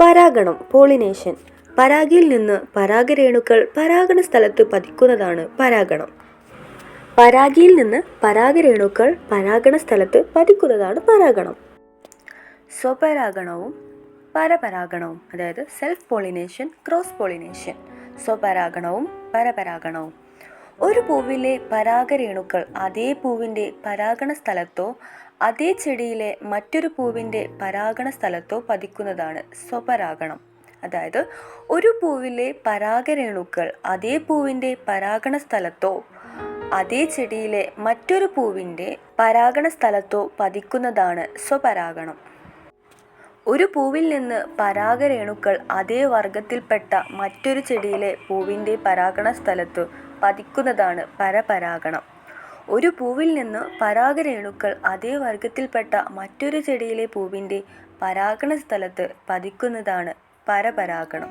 പരാഗണം പോളിനേഷൻ. പരാഗിയിൽ നിന്ന് പരാഗരേണുക്കൾ പരാഗണ സ്ഥലത്ത് പതിക്കുന്നതാണ് പരാഗണം. പരാഗിയിൽ നിന്ന് പരാഗരേണുക്കൾ പരാഗണ സ്ഥലത്ത് പതിക്കുന്നതാണ് പരാഗണം. സ്വപരാഗണവും പരപരാഗണവും, അതായത് സെൽഫ് പോളിനേഷൻ, ക്രോസ് പോളിനേഷൻ. സ്വപരാഗണവും പരപരാഗണവും. ഒരു പൂവിലെ പരാഗരേണുക്കൾ അതേ പൂവിൻ്റെ പരാഗണ സ്ഥലത്തോ അതേ ചെടിയിലെ മറ്റൊരു പൂവിൻ്റെ പരാഗണ സ്ഥലത്തോ പതിക്കുന്നതാണ് സ്വപരാഗണം. അതായത് ഒരു പൂവിലെ പരാഗരേണുക്കൾ അതേ പൂവിൻ്റെ പരാഗണ സ്ഥലത്തോ അതേ ചെടിയിലെ മറ്റൊരു പൂവിൻ്റെ പരാഗണ സ്ഥലത്തോ പതിക്കുന്നതാണ് സ്വപരാഗണം. ഒരു പൂവിൽ നിന്ന് പരാഗരേണുക്കൾ അതേ വർഗത്തിൽപ്പെട്ട മറ്റൊരു ചെടിയിലെ പൂവിൻ്റെ പരാഗണ സ്ഥലത്ത് പതിക്കുന്നതാണ് പരപരാഗണം. ഒരു പൂവിൽ നിന്ന് പരാഗരേണുക്കൾ അതേ വർഗത്തിൽപ്പെട്ട മറ്റൊരു ചെടിയിലെ പൂവിൻ്റെ പരാഗണ സ്ഥലത്ത് പതിക്കുന്നതാണ് പരപരാഗണം.